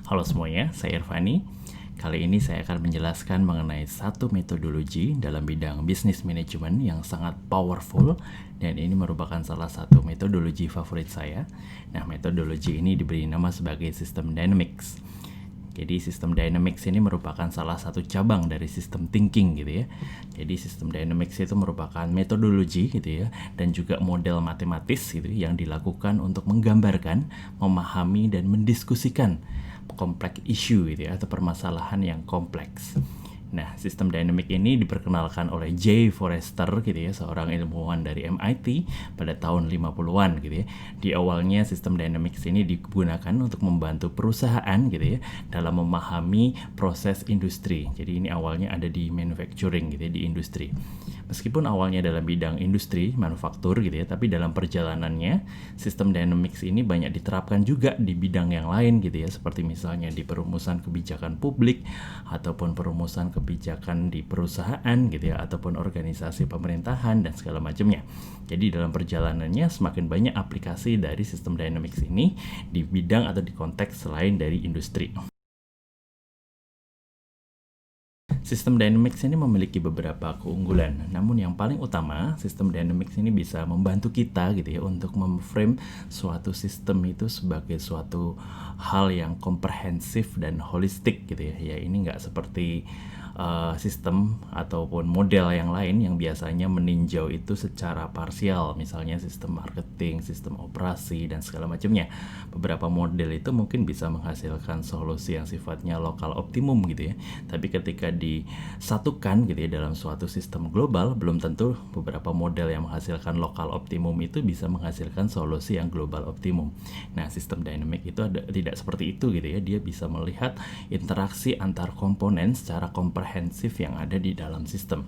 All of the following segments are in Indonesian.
Halo semuanya, saya Irfani. Kali ini saya akan menjelaskan mengenai satu metodologi dalam bidang bisnis manajemen yang sangat powerful, dan ini merupakan salah satu metodologi favorit saya. Nah, metodologi ini diberi nama sebagai sistem dynamics. Jadi sistem dynamics ini merupakan salah satu cabang dari sistem thinking gitu ya. Jadi sistem dynamics itu merupakan metodologi gitu ya, dan juga model matematis gitu yang dilakukan untuk menggambarkan, memahami dan mendiskusikan kompleks isu gitu ya, atau permasalahan yang kompleks. Nah, sistem dynamic ini diperkenalkan oleh J. Forrester gitu ya, seorang ilmuwan dari MIT pada tahun 50-an gitu ya. Di awalnya sistem dynamics ini digunakan untuk membantu perusahaan gitu ya dalam memahami proses industri. Jadi ini awalnya ada di manufacturing gitu ya, di industri. Meskipun awalnya dalam bidang industri, manufaktur gitu ya, tapi dalam perjalanannya sistem dynamics ini banyak diterapkan juga di bidang yang lain gitu ya, seperti misalnya di perumusan kebijakan publik ataupun perumusan kebijakan di perusahaan gitu ya, ataupun organisasi pemerintahan dan segala macamnya. Jadi dalam perjalanannya semakin banyak aplikasi dari sistem dynamics ini di bidang atau di konteks selain dari industri. Sistem dynamics ini memiliki beberapa keunggulan, namun yang paling utama, sistem dynamics ini bisa membantu kita gitu ya untuk memframe suatu sistem itu sebagai suatu hal yang komprehensif dan holistik gitu ya. Ya ini nggak seperti sistem ataupun model yang lain yang biasanya meninjau itu secara parsial, misalnya sistem marketing, sistem operasi dan segala macamnya. Beberapa model itu mungkin bisa menghasilkan solusi yang sifatnya lokal optimum gitu ya, tapi ketika disatukan gitu ya dalam suatu sistem global, belum tentu beberapa model yang menghasilkan lokal optimum itu bisa menghasilkan solusi yang global optimum. Nah, sistem dynamic itu tidak seperti itu gitu ya. Dia bisa melihat interaksi antar komponen secara komprehensif yang ada di dalam sistem.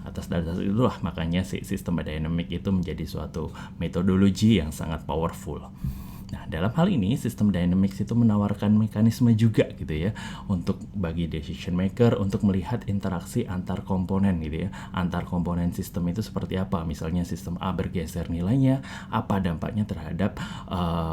Atas dasar itulah makanya sistem dynamic itu menjadi suatu metodologi yang sangat powerful. Nah, dalam hal ini sistem dynamics itu menawarkan mekanisme juga gitu ya untuk bagi decision maker untuk melihat interaksi antar komponen gitu ya. Antar komponen sistem itu seperti apa? Misalnya sistem A bergeser nilainya, apa dampaknya terhadap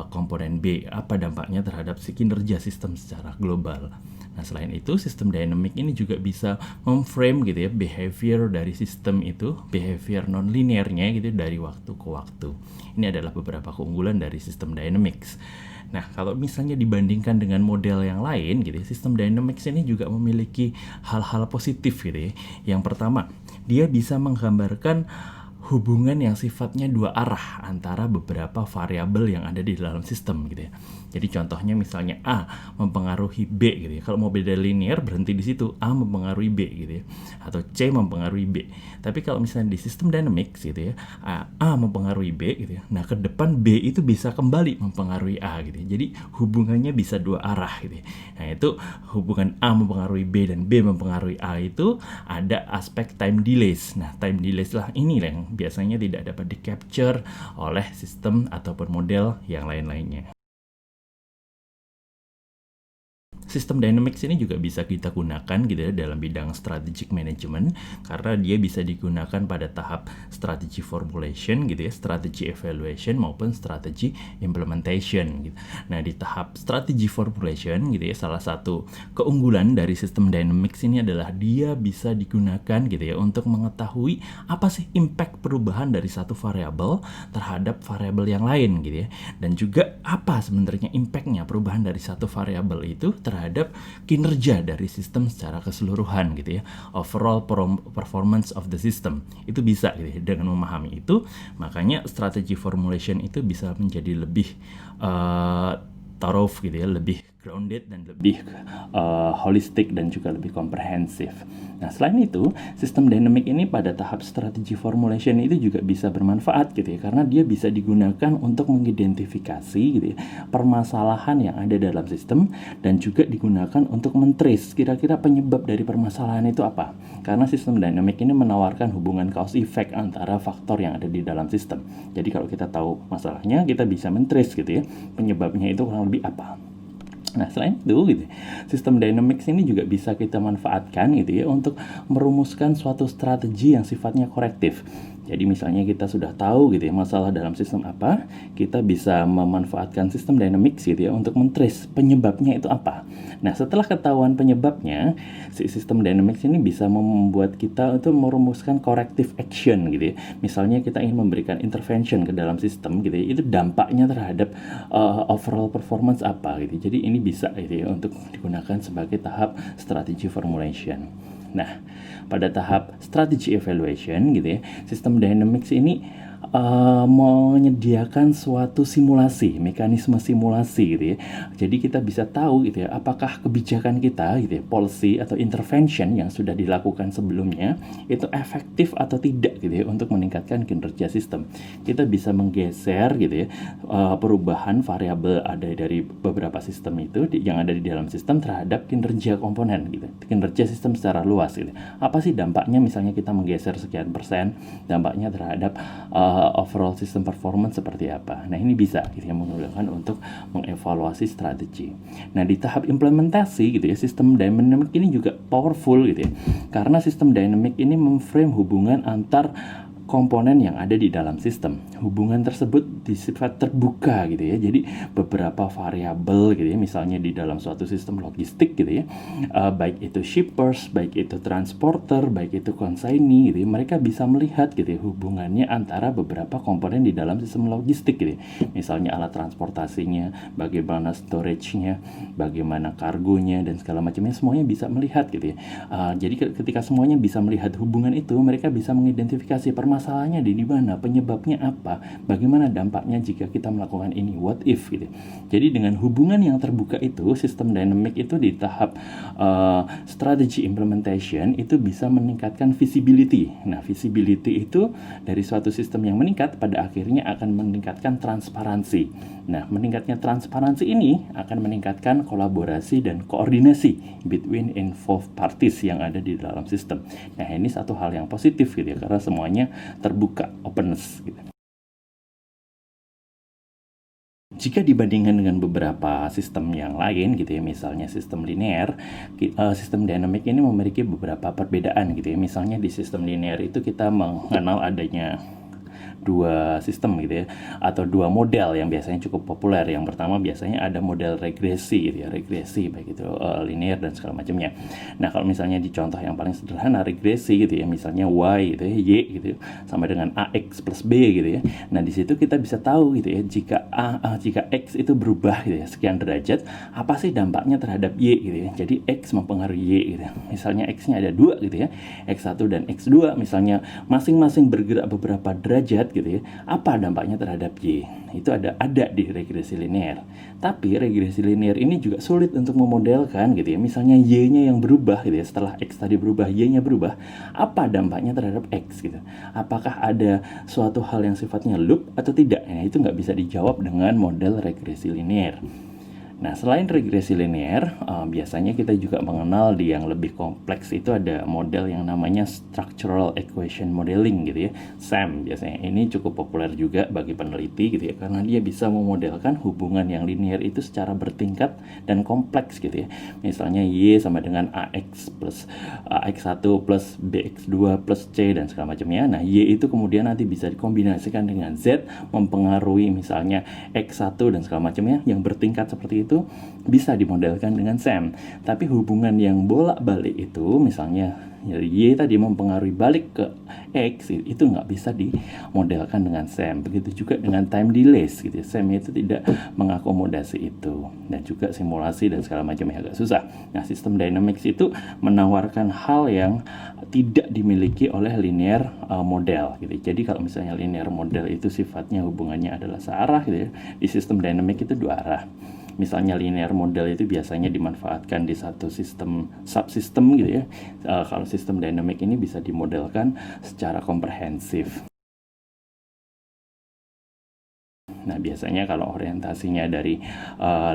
komponen B, apa dampaknya terhadap kinerja sistem secara global. Nah, selain itu sistem dynamic ini juga bisa memframe gitu ya behavior dari sistem itu, behavior non-linearnya gitu dari waktu ke waktu. Ini adalah beberapa keunggulan dari sistem dynamics. Nah, kalau misalnya dibandingkan dengan model yang lain gitu ya, sistem dynamics ini juga memiliki hal-hal positif gitu ya. Yang pertama, dia bisa menggambarkan hubungan yang sifatnya dua arah antara beberapa variabel yang ada di dalam sistem gitu ya. Jadi contohnya misalnya A mempengaruhi B gitu ya. Kalau mau beda linear berhenti di situ, A mempengaruhi B gitu ya. Atau C mempengaruhi B. Tapi kalau misalnya di sistem dynamics gitu ya, A mempengaruhi B gitu ya. Nah, ke depan B itu bisa kembali mempengaruhi A gitu ya. Jadi hubungannya bisa dua arah gitu ya. Nah, itu hubungan A mempengaruhi B dan B mempengaruhi A itu ada aspek time delays. Nah, time delays lah ini yang biasanya tidak dapat di-capture oleh sistem ataupun model yang lain-lainnya. Sistem dynamics ini juga bisa kita gunakan gitu ya dalam bidang strategic management, karena dia bisa digunakan pada tahap strategi formulation gitu ya, strategi evaluation maupun strategi implementation gitu. Nah, di tahap strategi formulation gitu ya, salah satu keunggulan dari sistem dynamics ini adalah dia bisa digunakan gitu ya untuk mengetahui apa sih impact perubahan dari satu variabel terhadap variabel yang lain gitu ya, dan juga apa sebenarnya impactnya perubahan dari satu variabel itu terhadap kinerja dari sistem secara keseluruhan gitu ya, overall performance of the system. Itu bisa gitu ya. Dengan memahami itu, makanya strategi formulation itu bisa menjadi lebih thorough gitu ya, lebih grounded dan lebih holistic dan juga lebih komprehensif. Nah, selain itu, sistem dynamic ini pada tahap strategi formulation itu juga bisa bermanfaat gitu ya, karena dia bisa digunakan untuk mengidentifikasi gitu ya, permasalahan yang ada dalam sistem, dan juga digunakan untuk mentrace kira-kira penyebab dari permasalahan itu apa. Karena sistem dynamic ini menawarkan hubungan cause effect antara faktor yang ada di dalam sistem. Jadi kalau kita tahu masalahnya, kita bisa mentrace gitu ya, penyebabnya itu kurang lebih apa. Nah, selain itu gitu, sistem dynamics ini juga bisa kita manfaatkan gitu ya untuk merumuskan suatu strategi yang sifatnya korektif. Jadi misalnya kita sudah tahu gitu ya masalah dalam sistem apa, kita bisa memanfaatkan sistem dynamics gitu ya untuk mentrace penyebabnya itu apa. Nah, setelah ketahuan penyebabnya, si sistem dynamics ini bisa membuat kita untuk merumuskan corrective action gitu ya. Misalnya kita ingin memberikan intervention ke dalam sistem gitu ya, itu dampaknya terhadap overall performance apa gitu. Jadi ini bisa gitu ya untuk digunakan sebagai tahap strategy formulation. Nah, pada tahap strategy evaluation gitu ya, sistem dynamics ini menyediakan suatu simulasi, mekanisme simulasi gitu ya. Jadi kita bisa tahu gitu ya, apakah kebijakan kita gitu ya, policy atau intervention yang sudah dilakukan sebelumnya itu efektif atau tidak gitu ya untuk meningkatkan kinerja sistem. Kita bisa menggeser gitu ya perubahan variabel ada dari beberapa sistem itu yang ada di dalam sistem terhadap kinerja komponen gitu. Kinerja sistem secara luas gitu. Apa sih dampaknya misalnya kita menggeser sekian persen, dampaknya terhadap overall system performance seperti apa. Nah, ini bisa gitu ya menggunakan untuk mengevaluasi strategi. Nah, di tahap implementasi gitu ya, sistem dynamic ini juga powerful gitu ya. Karena sistem dynamic ini memframe hubungan antar komponen yang ada di dalam sistem. Hubungan tersebut bersifat terbuka gitu ya. Jadi beberapa variabel gitu ya, misalnya di dalam suatu sistem logistik gitu ya, baik itu shippers, baik itu transporter, baik itu consignee gitu ya, mereka bisa melihat gitu ya hubungannya antara beberapa komponen di dalam sistem logistik gitu ya. Misalnya alat transportasinya, bagaimana storage-nya, bagaimana kargonya dan segala macamnya, semuanya bisa melihat gitu ya. Jadi ketika semuanya bisa melihat hubungan itu, mereka bisa mengidentifikasi permasalahannya di mana, penyebabnya apa, bagaimana dampaknya jika kita melakukan ini, what if gitu. Jadi dengan hubungan yang terbuka itu, sistem dynamic itu di tahap strategy implementation itu bisa meningkatkan visibility. Nah, visibility itu dari suatu sistem yang meningkat pada akhirnya akan meningkatkan transparansi. Nah, meningkatnya transparansi ini akan meningkatkan kolaborasi dan koordinasi between involved parties yang ada di dalam sistem. Nah, ini satu hal yang positif gitu ya, karena semuanya terbuka, openness gitu. Jika dibandingkan dengan beberapa sistem yang lain gitu ya, misalnya sistem linear, sistem dynamic ini memiliki beberapa perbedaan gitu ya. Misalnya di sistem linear itu kita mengenal adanya dua sistem gitu ya, atau dua model yang biasanya cukup populer. Yang pertama biasanya ada model regresi gitu ya, regresi baik itu linear dan segala macamnya. Nah, kalau misalnya di contoh yang paling sederhana regresi gitu ya, misalnya y gitu ya, y gitu ya, sama dengan ax plus b gitu ya. Nah, di situ kita bisa tahu gitu ya, jika x itu berubah gitu ya sekian derajat, apa sih dampaknya terhadap y gitu ya. Jadi x mempengaruhi y gitu ya. Misalnya x-nya ada 2 gitu ya, x1 dan x2 misalnya masing-masing bergerak beberapa derajat gitu ya, apa dampaknya terhadap y. Itu ada di regresi linear. Tapi regresi linear ini juga sulit untuk memodelkan gitu ya. Misalnya y-nya yang berubah gitu ya, setelah x tadi berubah, y-nya berubah, apa dampaknya terhadap x gitu. Apakah ada suatu hal yang sifatnya loop atau tidak? Nah, itu nggak bisa dijawab dengan model regresi linear. Nah, selain regresi linear, biasanya kita juga mengenal di yang lebih kompleks itu ada model yang namanya Structural Equation Modeling gitu ya, SEM biasanya. Ini cukup populer juga bagi peneliti gitu ya, karena dia bisa memodelkan hubungan yang linear itu secara bertingkat dan kompleks gitu ya. Misalnya Y sama dengan AX plus AX1 plus BX2 plus C dan segala macamnya. Nah, Y itu kemudian nanti bisa dikombinasikan dengan Z, mempengaruhi misalnya X1 dan segala macamnya yang bertingkat seperti itu bisa dimodelkan dengan SEM. Tapi hubungan yang bolak-balik itu misalnya Y tadi mempengaruhi balik ke X itu nggak bisa dimodelkan dengan SEM. Begitu juga dengan time delays gitu. SEM itu tidak mengakomodasi itu, dan juga simulasi dan segala macamnya agak susah. Nah, sistem dynamics itu menawarkan hal yang tidak dimiliki oleh linear model gitu. Jadi kalau misalnya linear model itu sifatnya hubungannya adalah searah gitu ya, di sistem dynamic itu dua arah. Misalnya linear model itu biasanya dimanfaatkan di satu sistem subsistem gitu ya. Kalau sistem dynamic ini bisa dimodelkan secara komprehensif. Nah, biasanya kalau orientasinya dari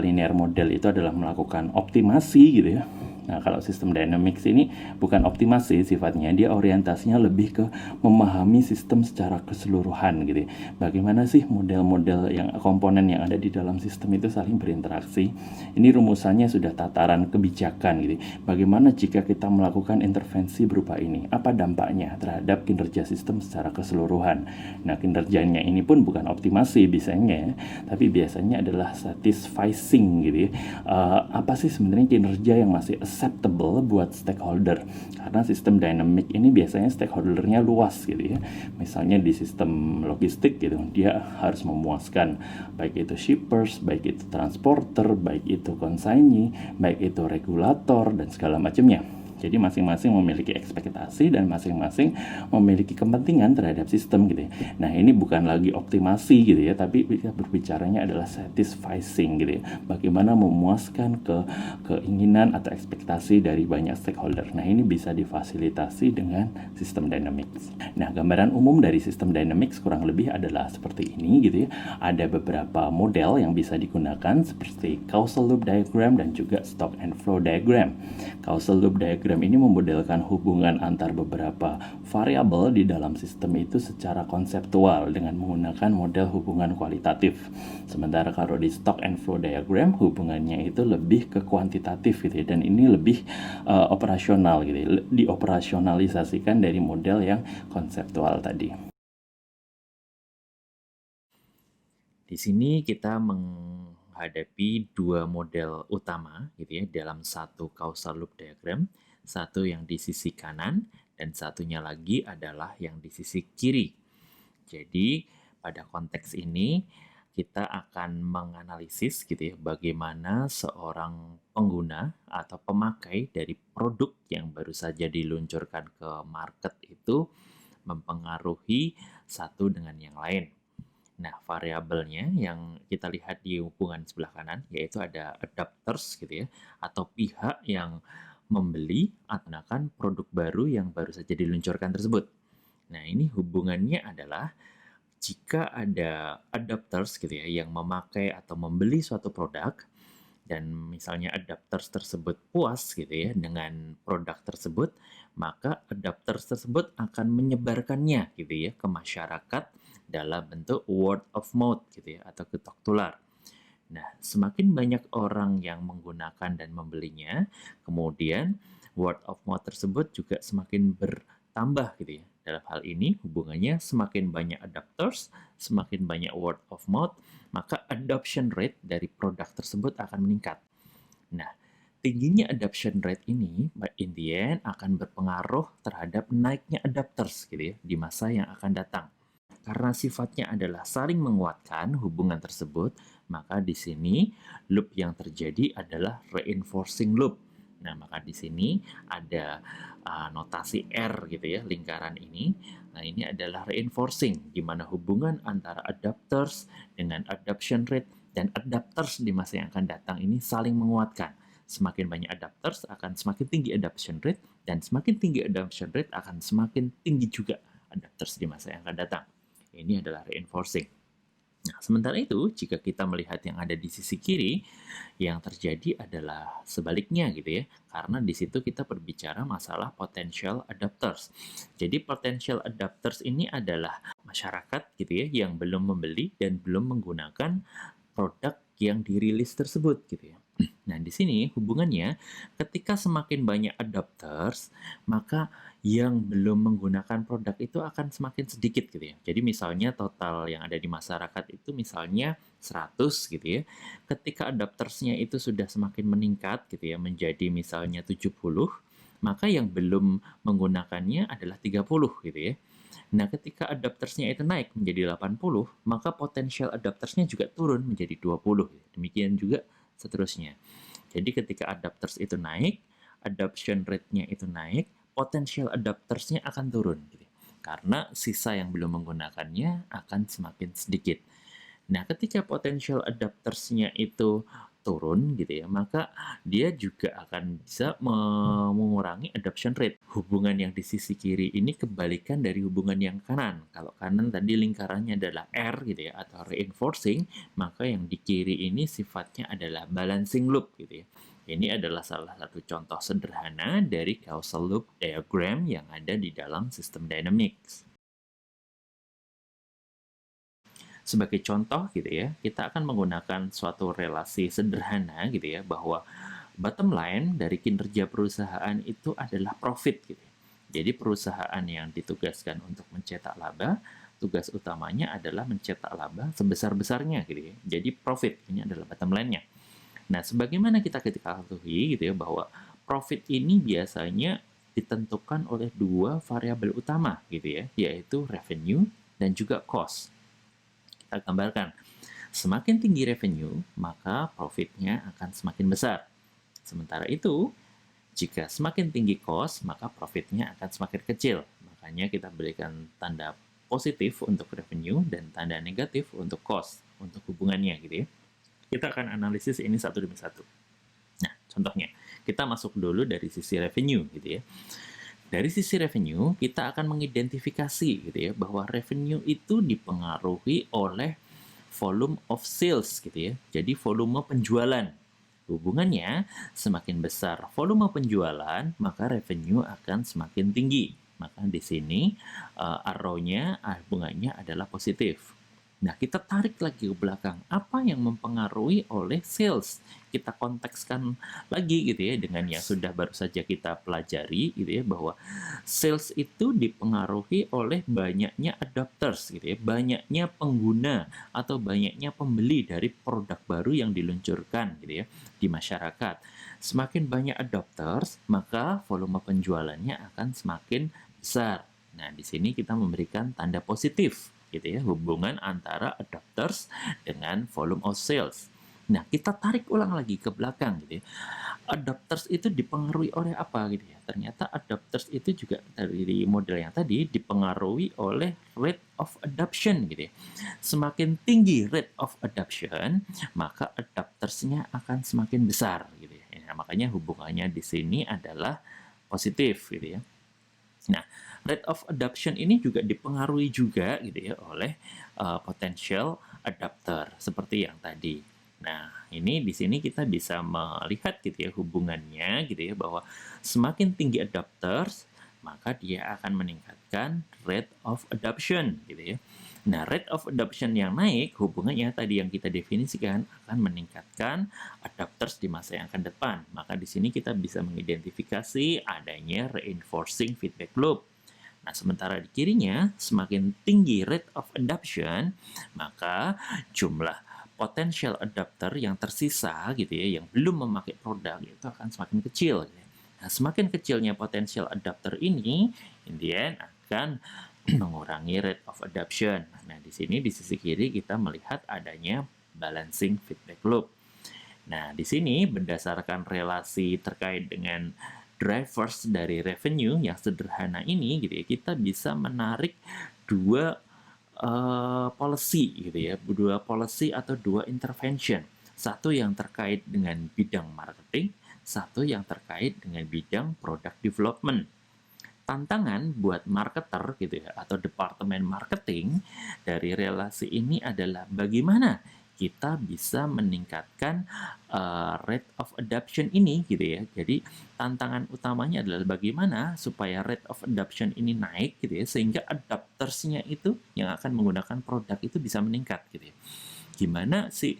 linear model itu adalah melakukan optimasi gitu ya. Nah, kalau sistem dynamics ini bukan optimasi sifatnya, dia orientasinya lebih ke memahami sistem secara keseluruhan gitu ya. Bagaimana sih model-model yang komponen yang ada di dalam sistem itu saling berinteraksi. Ini rumusannya sudah tataran kebijakan gitu. Bagaimana jika kita melakukan intervensi berupa ini? Apa dampaknya terhadap kinerja sistem secara keseluruhan? Nah, kinerjanya ini pun bukan optimasi biasanya, tapi biasanya adalah satisficing gitu ya. Apa sih sebenarnya kinerja yang masih acceptable buat stakeholder? Karena sistem dynamic ini biasanya stakeholdernya luas gitu ya. Misalnya di sistem logistik gitu, dia harus memuaskan baik itu shippers, baik itu transporter, baik itu konsaini, baik itu regulator dan segala macamnya. Jadi masing-masing memiliki ekspektasi dan masing-masing memiliki kepentingan terhadap sistem gitu ya. Nah, ini bukan lagi optimasi gitu ya, tapi berbicaranya adalah satisficing gitu ya. Bagaimana memuaskan keinginan atau ekspektasi dari banyak stakeholder. Nah, ini bisa difasilitasi dengan sistem dynamics. Nah, gambaran umum dari sistem dynamics kurang lebih adalah seperti ini gitu ya. Ada beberapa model yang bisa digunakan seperti causal loop diagram dan juga stock and flow diagram. Causal loop diagram ini memodelkan hubungan antar beberapa variabel di dalam sistem itu secara konseptual dengan menggunakan model hubungan kualitatif. Sementara kalau di stock and flow diagram hubungannya itu lebih ke kuantitatif gitu ya, dan ini lebih operasional gitu ya, dioperasionalisasikan dari model yang konseptual tadi. Di sini kita menghadapi dua model utama gitu ya dalam satu causal loop diagram, satu yang di sisi kanan dan satunya lagi adalah yang di sisi kiri. Jadi pada konteks ini kita akan menganalisis gitu ya bagaimana seorang pengguna atau pemakai dari produk yang baru saja diluncurkan ke market itu mempengaruhi satu dengan yang lain. Nah, variabelnya yang kita lihat di hubungan sebelah kanan, yaitu ada adapters gitu ya, atau pihak yang membeli atau menggunakan produk baru yang baru saja diluncurkan tersebut. Nah, ini hubungannya adalah jika ada adapters gitu ya, yang memakai atau membeli suatu produk, dan misalnya adapters tersebut puas gitu ya dengan produk tersebut, maka adapters tersebut akan menyebarkannya gitu ya ke masyarakat dalam bentuk word of mouth gitu ya atau ketok tular. Nah, semakin banyak orang yang menggunakan dan membelinya, kemudian word of mouth tersebut juga semakin bertambah gitu ya. Dalam hal ini hubungannya semakin banyak adapters, semakin banyak word of mouth, maka adoption rate dari produk tersebut akan meningkat. Nah, tingginya adoption rate ini in the end akan berpengaruh terhadap naiknya adapters gitu ya di masa yang akan datang. Karena sifatnya adalah saling menguatkan hubungan tersebut, maka di sini loop yang terjadi adalah reinforcing loop. Nah, maka di sini ada notasi R gitu ya, lingkaran ini. Nah, ini adalah reinforcing, di mana hubungan antara adapters dengan adoption rate dan adapters di masa yang akan datang ini saling menguatkan. Semakin banyak adapters akan semakin tinggi adoption rate, dan semakin tinggi adoption rate akan semakin tinggi juga adapters di masa yang akan datang. Ini adalah reinforcing. Nah, sementara itu, jika kita melihat yang ada di sisi kiri, yang terjadi adalah sebaliknya gitu ya. Karena di situ kita berbicara masalah potential adapters. Jadi potential adapters ini adalah masyarakat gitu ya yang belum membeli dan belum menggunakan produk yang dirilis tersebut gitu ya. Nah, di sini hubungannya ketika semakin banyak adapters, maka yang belum menggunakan produk itu akan semakin sedikit gitu ya. Jadi misalnya total yang ada di masyarakat itu misalnya 100 gitu ya. Ketika adaptersnya itu sudah semakin meningkat gitu ya menjadi misalnya 70, maka yang belum menggunakannya adalah 30 gitu ya. Nah, ketika adaptersnya itu naik menjadi 80, maka potensial adaptersnya juga turun menjadi 20. Demikian juga seterusnya. Jadi ketika adapters itu naik, adoption rate-nya itu naik, potensial adaptersnya akan turun. Gitu. Karena sisa yang belum menggunakannya akan semakin sedikit. Nah, ketika potensial adaptersnya itu turun gitu ya, maka dia juga akan bisa mengurangi adoption rate. Hubungan yang di sisi kiri ini kebalikan dari hubungan yang kanan. Kalau kanan tadi lingkarannya adalah R gitu ya, atau reinforcing, maka yang di kiri ini sifatnya adalah balancing loop gitu ya. Ini adalah salah satu contoh sederhana dari causal loop diagram yang ada di dalam sistem dynamics. Sebagai contoh gitu ya, kita akan menggunakan suatu relasi sederhana gitu ya, bahwa bottom line dari kinerja perusahaan itu adalah profit gitu. Jadi perusahaan yang ditugaskan untuk mencetak laba, tugas utamanya adalah mencetak laba sebesar-besarnya gitu ya. Jadi profit ini adalah bottom line-nya. Nah, sebagaimana kita ketahui gitu ya, bahwa profit ini biasanya ditentukan oleh dua variabel utama gitu ya, yaitu revenue dan juga cost. Kita gambarkan, semakin tinggi revenue, maka profitnya akan semakin besar. Sementara itu, jika semakin tinggi cost, maka profitnya akan semakin kecil. Makanya kita berikan tanda positif untuk revenue dan tanda negatif untuk cost, untuk hubungannya gitu ya. Kita akan analisis ini satu demi satu. Nah, contohnya, kita masuk dulu dari sisi revenue gitu ya. Dari sisi revenue, kita akan mengidentifikasi gitu ya, bahwa revenue itu dipengaruhi oleh volume of sales gitu ya. Jadi volume penjualan. Hubungannya, semakin besar volume penjualan, maka revenue akan semakin tinggi. Maka di sini arrow-nya, hubungannya adalah positif. Nah, kita tarik lagi ke belakang. Apa yang mempengaruhi oleh sales? Kita kontekskan lagi gitu ya dengan yang sudah baru saja kita pelajari gitu ya, bahwa sales itu dipengaruhi oleh banyaknya adopters gitu ya, banyaknya pengguna atau banyaknya pembeli dari produk baru yang diluncurkan gitu ya di masyarakat. Semakin banyak adopters, maka volume penjualannya akan semakin besar. Nah, di sini kita memberikan tanda positif gitu ya, hubungan antara adopters dengan volume of sales. Nah, kita tarik ulang lagi ke belakang gitu ya. Adopters itu dipengaruhi oleh apa gitu ya? Ternyata adopters itu juga dari model yang tadi dipengaruhi oleh rate of adoption gitu ya. Semakin tinggi rate of adoption, maka adoptersnya akan semakin besar gitu ya. Nah, makanya hubungannya di sini adalah positif gitu ya. Nah, rate of adoption ini juga dipengaruhi juga gitu ya oleh potential adapter seperti yang tadi. Nah, ini di sini kita bisa melihat gitu ya hubungannya gitu ya, bahwa semakin tinggi adopters, maka dia akan meningkatkan rate of adoption gitu ya. Nah, rate of adoption yang naik hubungannya tadi yang kita definisikan akan meningkatkan adapters di masa yang akan depan. Maka di sini kita bisa mengidentifikasi adanya reinforcing feedback loop. Nah, sementara di kirinya, semakin tinggi rate of adoption, maka jumlah potential adapter yang tersisa gitu ya, yang belum memakai produk itu akan semakin kecil. Nah, semakin kecilnya potential adapter ini, in the end akan mengurangi rate of adoption. Nah, di sini di sisi kiri kita melihat adanya balancing feedback loop. Nah, di sini berdasarkan relasi terkait dengan drivers dari revenue yang sederhana ini gitu ya, kita bisa menarik dua policy gitu ya, dua policy atau dua intervention. Satu yang terkait dengan bidang marketing, satu yang terkait dengan bidang product development. Tantangan buat marketer gitu ya, atau departemen marketing dari relasi ini adalah bagaimana kita bisa meningkatkan rate of adoption ini gitu ya. Jadi tantangan utamanya adalah bagaimana supaya rate of adoption ini naik gitu ya, sehingga adoptersnya itu yang akan menggunakan produk itu bisa meningkat gitu ya. Gimana sih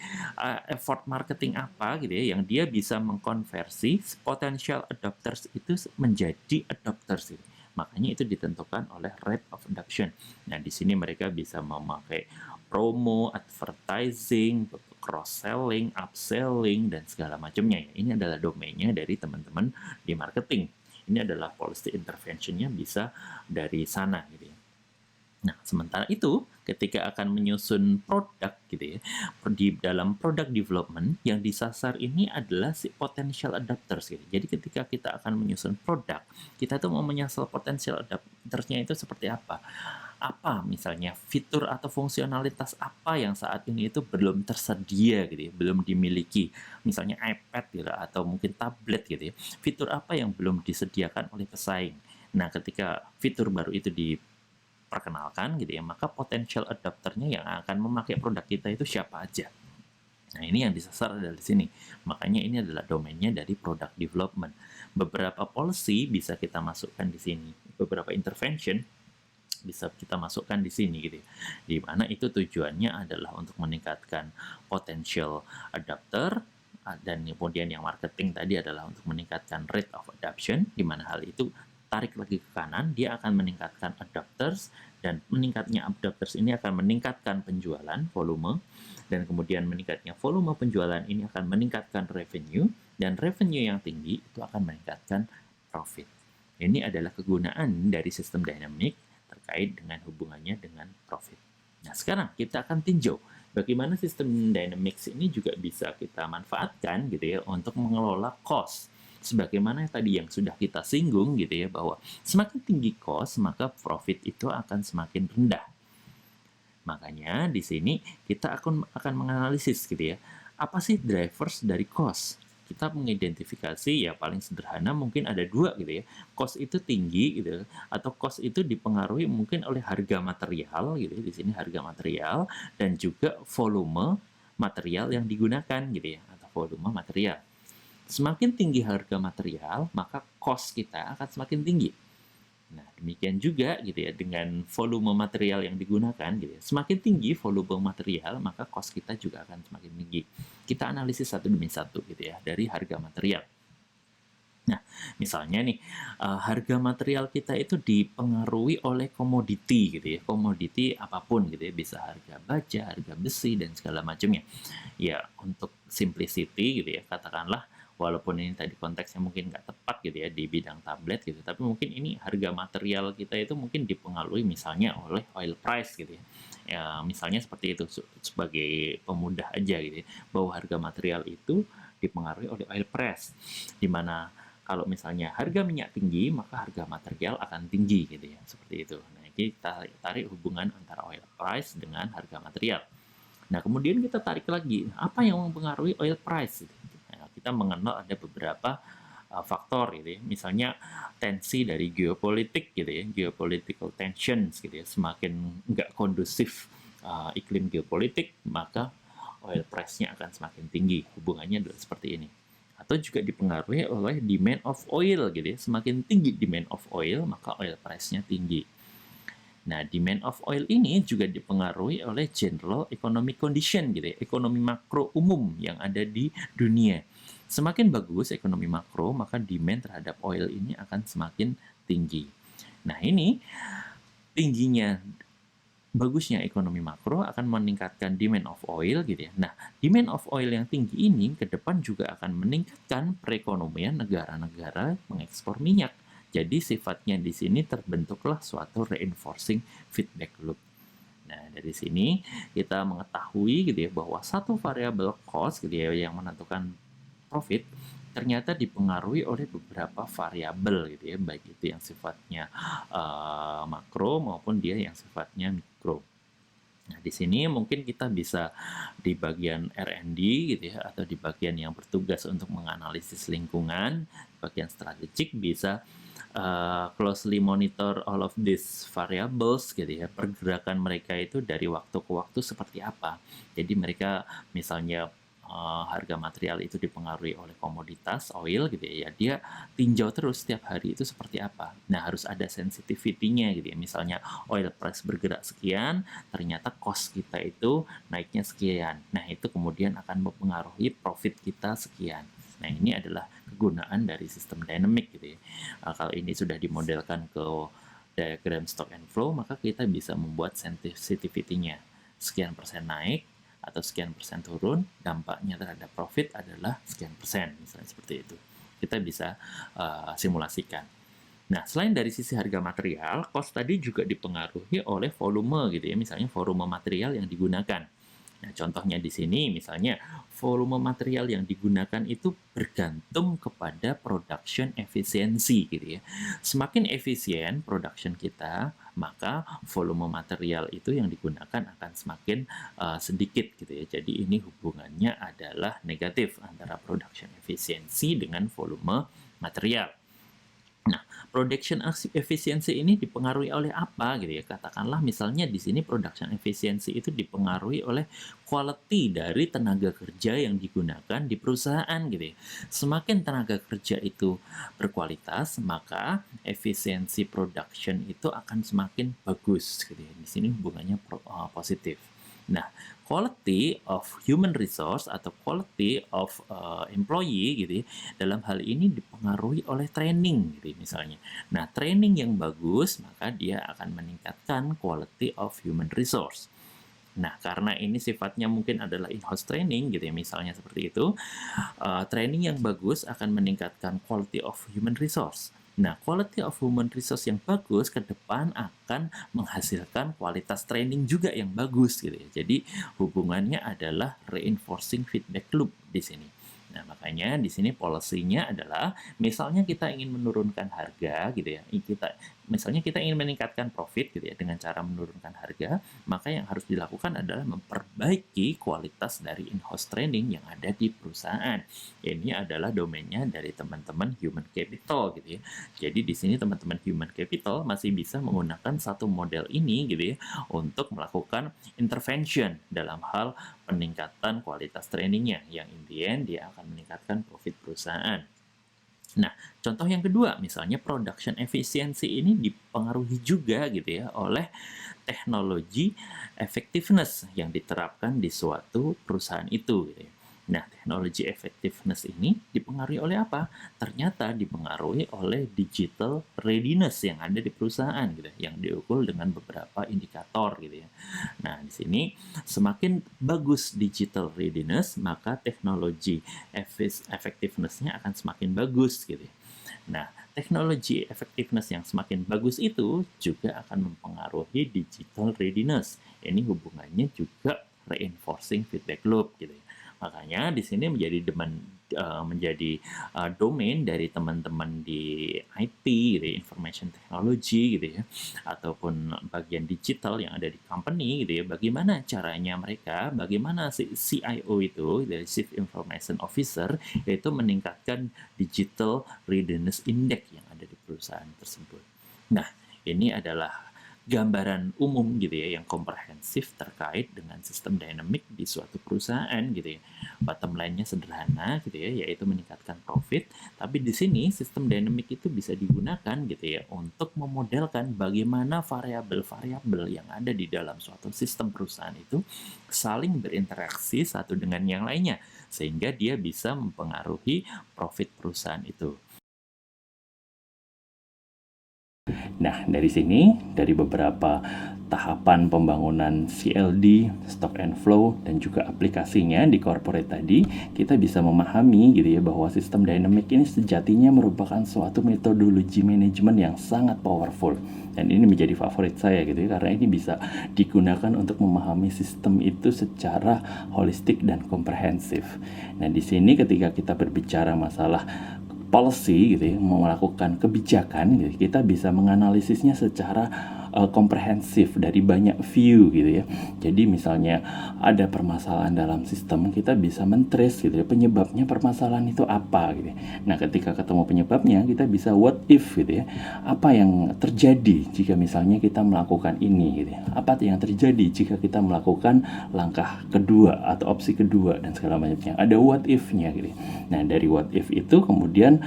effort marketing apa gitu ya yang dia bisa mengkonversi potential adopters itu menjadi adopters gitu. Makanya itu ditentukan oleh rate of adoption. Nah, di sini mereka bisa memakai promo, advertising, cross-selling, upselling, dan segala macamnya. Ini adalah domainnya dari teman-teman di marketing. Ini adalah policy intervention-nya bisa dari sana gitu ya. Nah, sementara itu, ketika akan menyusun produk gitu ya, di dalam product development yang disasar ini adalah si potential adapters gitu. Jadi ketika kita akan menyusun produk, kita tuh mau menyasar potential adaptersnya itu seperti apa? Apa misalnya fitur atau fungsionalitas apa yang saat ini itu belum tersedia gitu ya, belum dimiliki. Misalnya iPad gitu atau mungkin tablet gitu ya. Fitur apa yang belum disediakan oleh pesaing. Nah, ketika fitur baru itu diperkenalkan gitu ya, maka potential adapternya yang akan memakai produk kita itu siapa aja. Nah, ini yang disasar adalah di sini. Makanya ini adalah domainnya dari product development. Beberapa policy bisa kita masukkan di sini. Beberapa intervention bisa kita masukkan di sini gitu ya. Di mana itu tujuannya adalah untuk meningkatkan potential adapter, dan kemudian yang marketing tadi adalah untuk meningkatkan rate of adoption, di mana hal itu tarik lagi ke kanan, dia akan meningkatkan adopters, dan meningkatnya adopters ini akan meningkatkan penjualan volume, dan kemudian meningkatnya volume penjualan ini akan meningkatkan revenue, dan revenue yang tinggi itu akan meningkatkan profit. Ini adalah kegunaan dari sistem dynamic terkait dengan hubungannya dengan profit. Nah, sekarang kita akan tinjau bagaimana sistem dynamics ini juga bisa kita manfaatkan gitu ya untuk mengelola cost. Sebagaimana tadi yang sudah kita singgung gitu ya, bahwa semakin tinggi cost maka profit itu akan semakin rendah. Makanya di sini kita akan menganalisis gitu ya, apa sih drivers dari cost? Kita mengidentifikasi ya paling sederhana mungkin ada dua gitu ya. Cost itu tinggi gitu, atau cost itu dipengaruhi mungkin oleh harga material gitu ya. Di sini harga material dan juga volume material yang digunakan gitu ya, atau volume material. Semakin tinggi harga material, maka cost kita akan semakin tinggi. Nah, demikian juga gitu ya dengan volume material yang digunakan gitu ya. Semakin tinggi volume material, maka cost kita juga akan semakin tinggi. Kita analisis satu demi satu gitu ya dari harga material. Nah, misalnya nih, harga material kita itu dipengaruhi oleh komoditi gitu ya, komoditi apapun gitu ya, bisa harga baja, harga besi, dan segala macamnya. Ya, untuk simplicity gitu ya, katakanlah, walaupun ini tadi konteksnya mungkin nggak tepat gitu ya di bidang tablet gitu, tapi mungkin ini harga material kita itu mungkin dipengaruhi misalnya oleh oil price gitu ya. Ya, misalnya seperti itu, sebagai pemudah aja gitu ya, bahwa harga material itu dipengaruhi oleh oil price, di mana kalau misalnya harga minyak tinggi, maka harga material akan tinggi gitu ya, seperti itu. Nah, kita tarik hubungan antara oil price dengan harga material. Nah, kemudian kita tarik lagi, apa yang mempengaruhi oil price? Nah, kita mengenal ada beberapa faktor gitu ya. Misalnya tensi dari geopolitik gitu ya, geopolitical tensions gitu ya. Semakin nggak kondusif iklim geopolitik, maka oil price-nya akan semakin tinggi. Hubungannya adalah seperti ini. Atau juga dipengaruhi oleh demand of oil gitu ya. Semakin tinggi demand of oil, maka oil price-nya tinggi. Nah, demand of oil ini juga dipengaruhi oleh general economic condition gitu ya, ekonomi makro umum yang ada di dunia. Semakin bagus ekonomi makro, maka demand terhadap oil ini akan semakin tinggi. Nah, ini tingginya bagusnya ekonomi makro akan meningkatkan demand of oil gitu ya. Nah, demand of oil yang tinggi ini ke depan juga akan meningkatkan perekonomian negara-negara mengekspor minyak. Jadi sifatnya di sini terbentuklah suatu reinforcing feedback loop. Nah, dari sini kita mengetahui gitu ya bahwa satu variabel cost gitu ya yang menentukan profit ternyata dipengaruhi oleh beberapa variabel gitu ya, baik itu yang sifatnya makro maupun dia yang sifatnya mikro. Nah, di sini mungkin kita bisa di bagian R&D gitu ya, atau di bagian yang bertugas untuk menganalisis lingkungan, bagian strategik bisa closely monitor all of these variables gitu ya, pergerakan mereka itu dari waktu ke waktu seperti apa. Jadi mereka misalnya harga material itu dipengaruhi oleh komoditas oil gitu ya, dia tinjau terus setiap hari itu seperti apa. Nah, harus ada sensitivity-nya gitu ya. Misalnya oil price bergerak sekian, ternyata cost kita itu naiknya sekian. Nah, itu kemudian akan mempengaruhi profit kita sekian. Nah, ini adalah kegunaan dari sistem dynamic gitu ya. Kalau ini sudah dimodelkan ke diagram stock and flow, maka kita bisa membuat sensitivity-nya. Sekian persen naik, atau sekian persen turun, dampaknya terhadap profit adalah sekian persen, misalnya seperti itu. Kita bisa simulasikan. Nah, selain dari sisi harga material, cost tadi juga dipengaruhi oleh volume gitu ya, misalnya volume material yang digunakan. Nah, contohnya di sini misalnya volume material yang digunakan itu bergantung kepada production efisiensi gitu ya. Semakin efisien production kita, maka volume material itu yang digunakan akan semakin sedikit gitu ya. Jadi ini hubungannya adalah negatif antara production efisiensi dengan volume material. Nah, production efficiency ini dipengaruhi oleh apa gitu ya? Katakanlah misalnya di sini production efficiency itu dipengaruhi oleh quality dari tenaga kerja yang digunakan di perusahaan gitu ya. Semakin tenaga kerja itu berkualitas, maka efisiensi production itu akan semakin bagus gitu ya. Di sini hubungannya positif. Nah, quality of human resource atau quality of employee gitu ya, dalam hal ini dipengaruhi oleh training gitu misalnya. Nah, training yang bagus maka dia akan meningkatkan quality of human resource. Nah, karena ini sifatnya mungkin adalah in-house training gitu ya, misalnya seperti itu, training yang bagus akan meningkatkan quality of human resource. Nah, quality of human resource yang bagus ke depan akan menghasilkan kualitas training juga yang bagus gitu ya. Jadi hubungannya adalah reinforcing feedback loop di sini. Nah, makanya di sini policy-nya adalah misalnya kita ingin menurunkan harga gitu ya. Misalnya kita ingin meningkatkan profit gitu ya dengan cara menurunkan harga, maka yang harus dilakukan adalah memperbaiki kualitas dari in-house training yang ada di perusahaan. Ini adalah domainnya dari teman-teman human capital gitu ya. Jadi di sini teman-teman human capital masih bisa menggunakan satu model ini gitu ya untuk melakukan intervention dalam hal peningkatan kualitas trainingnya yang in the end dia akan meningkatkan profit perusahaan. Nah, contoh yang kedua, misalnya production efficiency ini dipengaruhi juga gitu ya oleh teknologi effectiveness yang diterapkan di suatu perusahaan itu gitu ya. Nah, teknologi effectiveness ini dipengaruhi oleh apa? Ternyata dipengaruhi oleh digital readiness yang ada di perusahaan gitu ya, yang diukur dengan beberapa indikator gitu ya. Nah, di sini semakin bagus digital readiness, maka teknologi effectiveness-nya akan semakin bagus gitu ya. Nah, teknologi effectiveness yang semakin bagus itu juga akan mempengaruhi digital readiness. Ini hubungannya juga reinforcing feedback loop gitu ya. Makanya di sini menjadi domain dari teman-teman di IT gitu ya, information technology gitu ya, ataupun bagian digital yang ada di company gitu ya. Bagaimana caranya mereka, bagaimana si CIO itu dari Chief Information Officer yaitu meningkatkan digital readiness index yang ada di perusahaan tersebut. Nah, ini adalah gambaran umum gitu ya yang komprehensif terkait dengan sistem dynamic di suatu perusahaan gitu ya. Bottom line-nya sederhana gitu ya, yaitu meningkatkan profit. Tapi di sini sistem dynamic itu bisa digunakan gitu ya untuk memodelkan bagaimana variabel-variabel yang ada di dalam suatu sistem perusahaan itu saling berinteraksi satu dengan yang lainnya sehingga dia bisa mempengaruhi profit perusahaan itu. Nah, dari sini, dari beberapa tahapan pembangunan CLD, stock and flow, dan juga aplikasinya di corporate tadi, kita bisa memahami gitu ya bahwa sistem dynamic ini sejatinya merupakan suatu metodologi manajemen yang sangat powerful. Dan ini menjadi favorit saya gitu ya, karena ini bisa digunakan untuk memahami sistem itu secara holistik dan komprehensif. Nah, di sini ketika kita berbicara masalah policy gitu ya, melakukan kebijakan gitu, kita bisa menganalisisnya secara komprehensif dari banyak view gitu ya. Jadi misalnya ada permasalahan dalam sistem, kita bisa men-trace gitu ya, penyebabnya permasalahan itu apa gitu ya. Nah, ketika ketemu penyebabnya, kita bisa what if gitu ya. Apa yang terjadi jika misalnya kita melakukan ini gitu ya. Apa yang terjadi jika kita melakukan langkah kedua atau opsi kedua dan segala macamnya. Ada what if-nya gitu ya. Nah, dari what if itu kemudian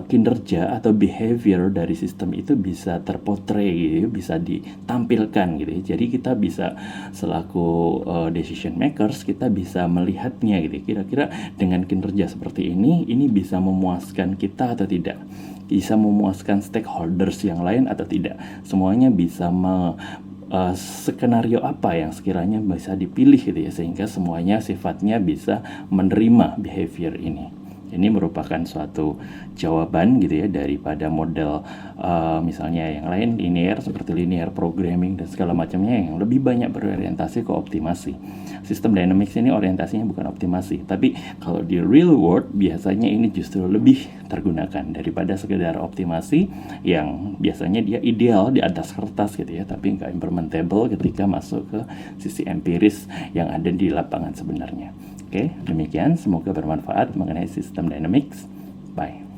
kinerja atau behavior dari sistem itu bisa terpotret gitu ya, bisa ditampilkan gitu ya. Jadi kita bisa selaku decision makers kita bisa melihatnya gitu. Kira-kira dengan kinerja seperti ini bisa memuaskan kita atau tidak, bisa memuaskan stakeholders yang lain atau tidak. Semuanya bisa skenario apa yang sekiranya bisa dipilih gitu ya, sehingga semuanya sifatnya bisa menerima behavior ini. Ini merupakan suatu jawaban gitu ya daripada model misalnya yang lain linear seperti linear programming dan segala macamnya yang lebih banyak berorientasi ke optimasi. Sistem dynamics ini orientasinya bukan optimasi, tapi kalau di real world biasanya ini justru lebih tergunakan daripada sekedar optimasi yang biasanya dia ideal di atas kertas gitu ya, tapi nggak implementable ketika masuk ke sisi empiris yang ada di lapangan sebenarnya. Oke, demikian. Semoga bermanfaat mengenai sistem dynamics. Bye.